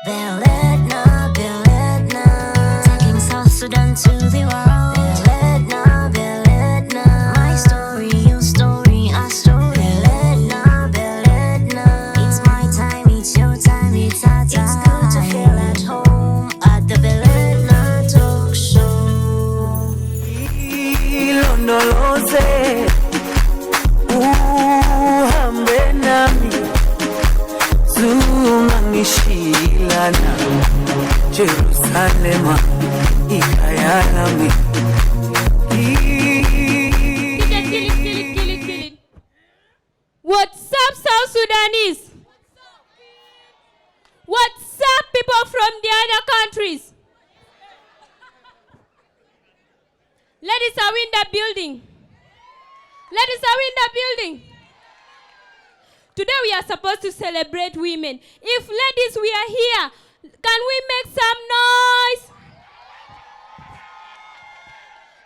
Beledna, Beledna, taking South Sudan to the world. Beledna, Beledna, my story, your story, our story. Beledna, Beledna, it's my time, it's your time, it's our time. It's good to feel at home at the Beledna Talkshow. Ilondoloze uhambe nami zungangishilana Jerusalema ikayalami. Kill it. What's up, South Sudanese? What's up, people from the other countries? Ladies, are we in the building? Ladies, are we in the building? Today we are supposed to celebrate women. If ladies, we are here, can we make some noise?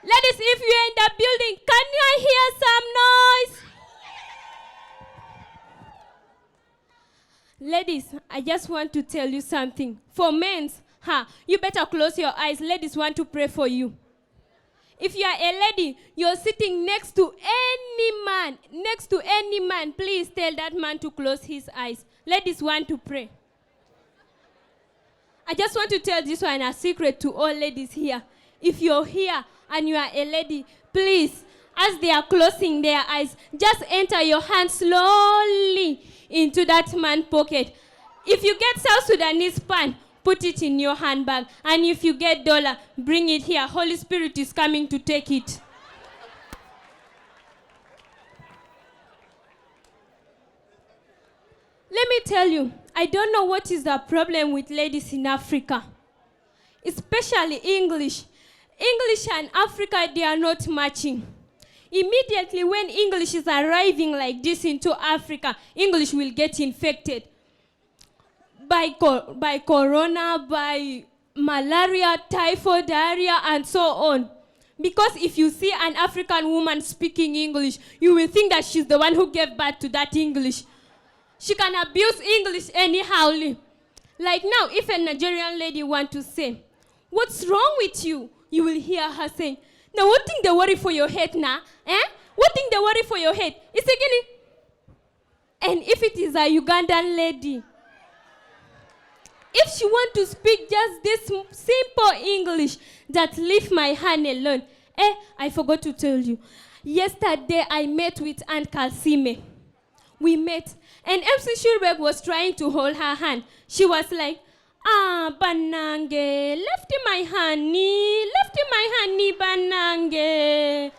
Ladies, if you are in the building, can I hear some noise? Ladies, I just want to tell you something. For men, you better close your eyes. Ladies want to pray for you. If you are a lady, you're sitting next to any man, please tell that man to close his eyes. Ladies want to pray. I just want to tell this one a secret to all ladies here. If you're here and you are a lady, please, as they are closing their eyes, just enter your hand slowly into that man's pocket. If you get South Sudanese pan, put it in your handbag. And if you get dollar, bring it here. Holy Spirit is coming to take it. Let me tell you, I don't know what is the problem with ladies in Africa, especially English. English and Africa, they are not matching. Immediately when English is arriving like this into Africa, English will get infected by corona, by malaria, typhoid, diarrhea, and so on. Because if you see an African woman speaking English, you will think that she's the one who gave birth to that English. She can abuse English anyhow. Like now, if a Nigerian lady want to say, "What's wrong with you?" you will hear her saying, "Now what thing they worry for your head now? What thing they worry for your head?" It's again. And if it is a Ugandan lady, if she want to speak just this simple English that leave my hand alone. I forgot to tell you. Yesterday I met with Aunt Kalsime. We met. And MC Shurberg was trying to hold her hand. She was like, Banange, left my honey, Banange.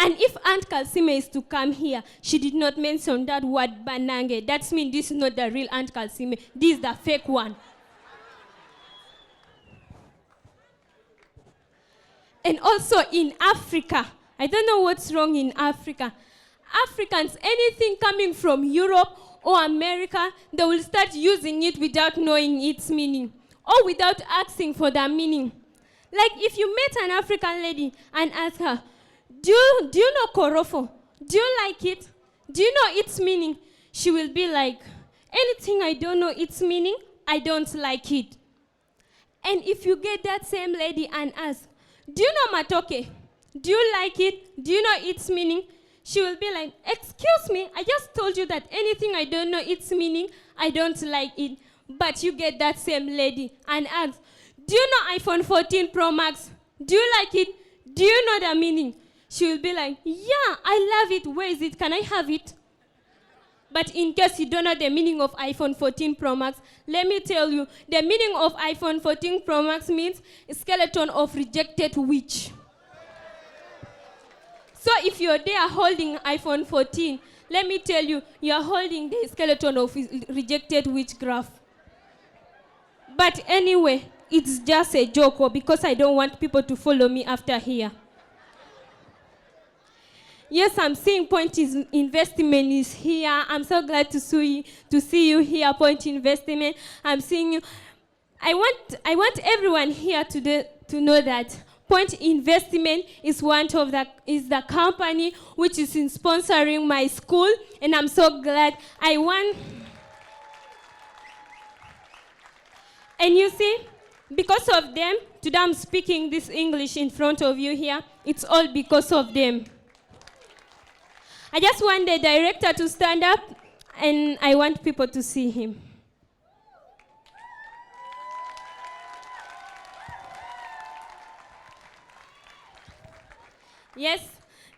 And if Aunt Kalsime is to come here, she did not mention that word Banange. That means this is not the real Aunt Kalsime. This is the fake one. And also in Africa, I don't know what's wrong in Africa. Africans, anything coming from Europe or America, they will start using it without knowing its meaning or without asking for the meaning. Like if you met an African lady and ask her, do you know korofo? Do you like it? Do you know its meaning? She will be like, anything I don't know its meaning, I don't like it. And if you get that same lady and ask, do you know matoke? Do you like it? Do you know its meaning? She will be like, excuse me, I just told you that anything I don't know its meaning, I don't like it. But you get that same lady and ask, do you know iPhone 14 Pro Max? Do you like it? Do you know the meaning? She will be like, yeah, I love it. Where is it? Can I have it? But in case you don't know the meaning of iPhone 14 Pro Max, let me tell you, the meaning of iPhone 14 Pro Max means a skeleton of rejected witch. So if you're there holding iPhone 14, let me tell you, you're holding the skeleton of rejected witchcraft. But anyway, it's just a joke because I don't want people to follow me after here. Yes, I'm seeing Point Investment is here. I'm so glad to see you here, Point Investment. I'm seeing you. I want everyone here today to know that Point Investment is the company which is sponsoring my school, and I'm so glad. I want And you see, because of them, today I'm speaking this English in front of you here. It's all because of them. I just want the director to stand up, and I want people to see him. Yes,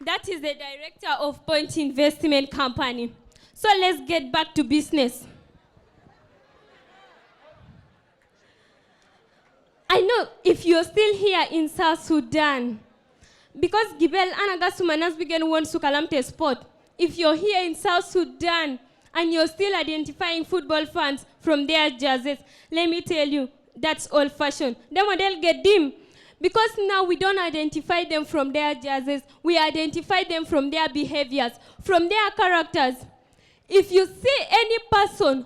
that is the director of Point Investment Company. So let's get back to business. I know if you're still here in South Sudan, because Gibel Anagasumanas began one Sukalamte sport. If you're here in South Sudan and you're still identifying football fans from their jerseys, let me tell you, that's old fashioned. Then when they'll get dim, because now we don't identify them from their jerseys, we identify them from their behaviors, from their characters. If you see any person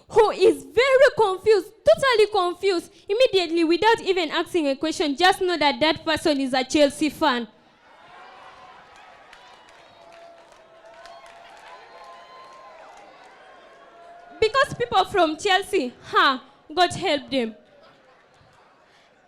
who is very confused, totally confused, immediately, without even asking a question, just know that that person is a Chelsea fan. Because people from Chelsea, God help them.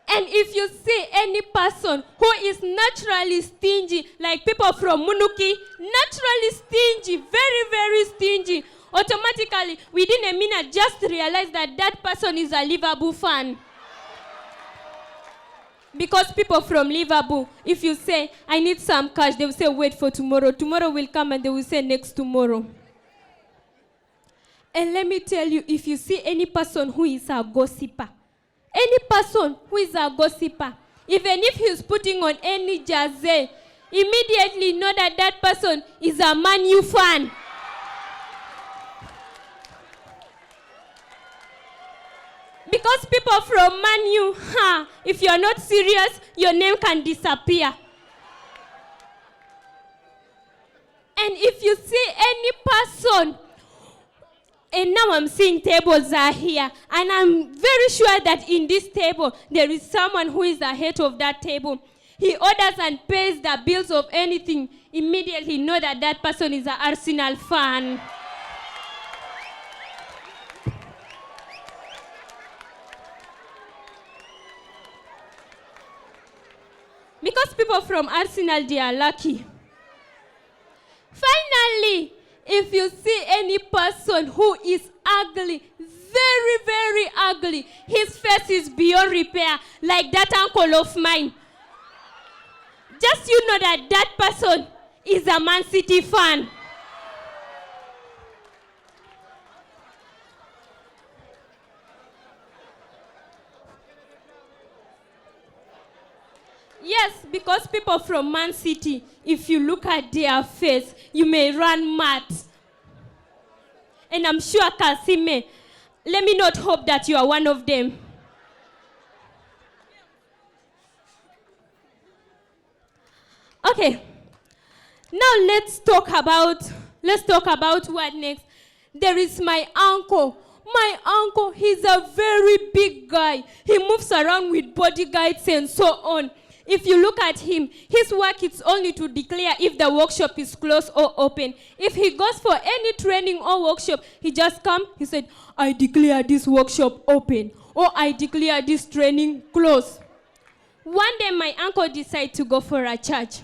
And if you see any person who is naturally stingy, like people from Munuki, naturally stingy, very, very stingy, automatically, within a minute, just realize that that person is a Liverpool fan. Because people from Liverpool, if you say, I need some cash, they will say, wait for tomorrow. Tomorrow will come and they will say, next tomorrow. And let me tell you, if you see any person who is a gossiper, any person who is a gossiper, even if he's putting on any jersey, immediately know that that person is a Man U fan. Because people from Man U, if you're not serious, your name can disappear. And if you see any person, and now I'm seeing tables are here, and I'm very sure that in this table, there is someone who is ahead of that table. He orders and pays the bills of anything. Immediately know that that person is an Arsenal fan. Because people from Arsenal, they are lucky. Finally, if you see any person who is ugly, very, very ugly, his face is beyond repair, like that uncle of mine, just you know that that person is a Man City fan. Yes, because people from Man City, if you look at their face, you may run mad. And I'm sure Kasime, let me not hope that you are one of them. Okay, now let's talk about what next. There is my uncle. My uncle, he's a very big guy. He moves around with bodyguards and so on. If you look at him, his work is only to declare if the workshop is closed or open. If he goes for any training or workshop, he just comes, he said, I declare this workshop open, or I declare this training closed. One day, my uncle decided to go for a church.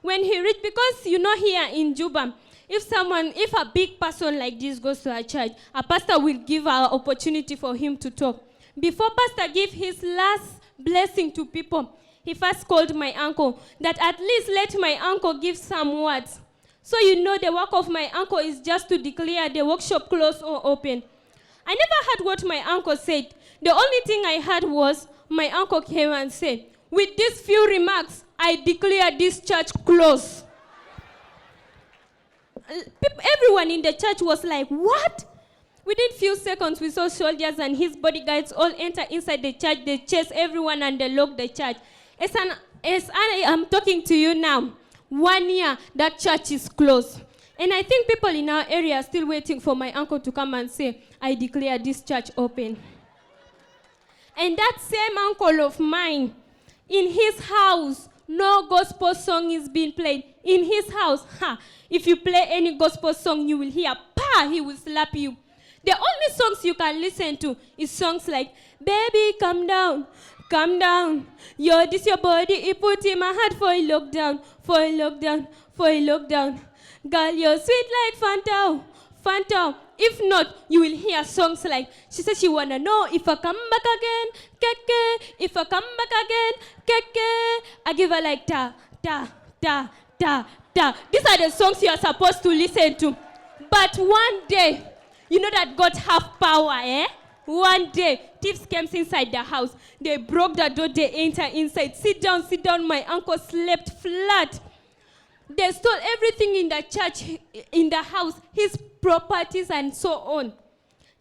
When he reached, because you know here in Juba, if a big person like this goes to a church, a pastor will give an opportunity for him to talk. Before pastor gave his last blessing to people, he first called my uncle, that at least let my uncle give some words. So you know the work of my uncle is just to declare the workshop closed or open. I never heard what my uncle said. The only thing I heard was my uncle came and said, with these few remarks, I declare this church closed. Everyone in the church was like, what? Within few seconds, we saw soldiers and his bodyguards all enter inside the church. They chase everyone and they lock the church. As I am talking to you now, 1 year, that church is closed. And I think people in our area are still waiting for my uncle to come and say, I declare this church open. And that same uncle of mine, in his house, no gospel song is being played. In his house, if you play any gospel song, you will hear, he will slap you. The only songs you can listen to is songs like, baby, calm down, calm down. Yo, this your body, it put in my heart for a lockdown, for a lockdown, for a lockdown. Girl, you're sweet like Fanta, Fanta. If not, you will hear songs like, she says she wanna know if I come back again, keke. If I come back again, keke. I give her like ta, ta, ta, ta, ta. These are the songs you are supposed to listen to. But one day, you know that God have power, eh? One day, thieves came inside the house. They broke the door, they enter inside. Sit down, my uncle slept flat. They stole everything in the church, in the house, his properties and so on.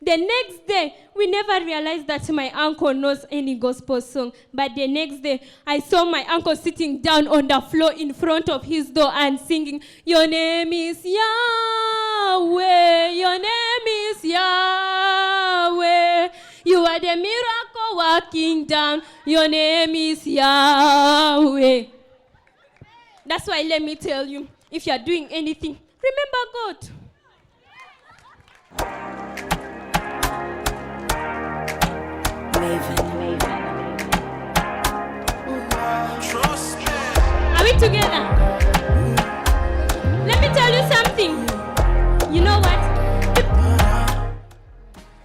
The next day, we never realized that my uncle knows any gospel song. But the next day, I saw my uncle sitting down on the floor in front of his door and singing, your name is Yahweh, your name is Yahweh. You are the miracle working down, your name is Yahweh. That's why let me tell you, if you are doing anything, remember God. Are we together? Let me tell you something. You know what?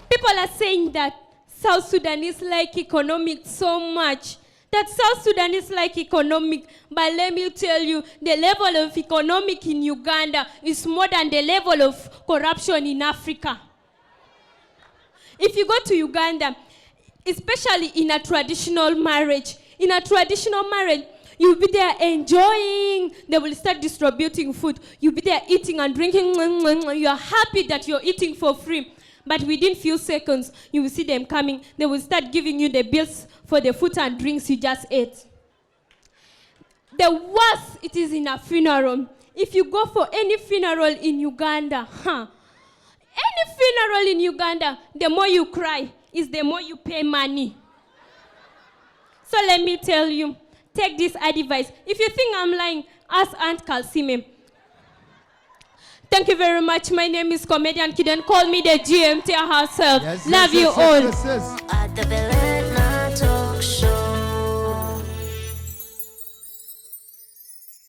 People are saying that South Sudan is like economic so much. That South Sudan is like economic. But let me tell you, the level of economic in Uganda is more than the level of corruption in Africa. If you go to Uganda, especially in a traditional marriage, you'll be there enjoying. They will start distributing food. You'll be there eating and drinking. You are happy that you're eating for free. But within few seconds, you will see them coming. They will start giving you the bills for the food and drinks you just ate. The worst it is in a funeral. If you go for any funeral in Uganda, any funeral in Uganda, the more you cry is the more you pay money. So let me tell you, take this advice. If you think I'm lying, ask Aunt Kalsime. Thank you very much. My name is comedian Kiden. Call me the GMT herself. Love you all. At the Beledna Talkshow.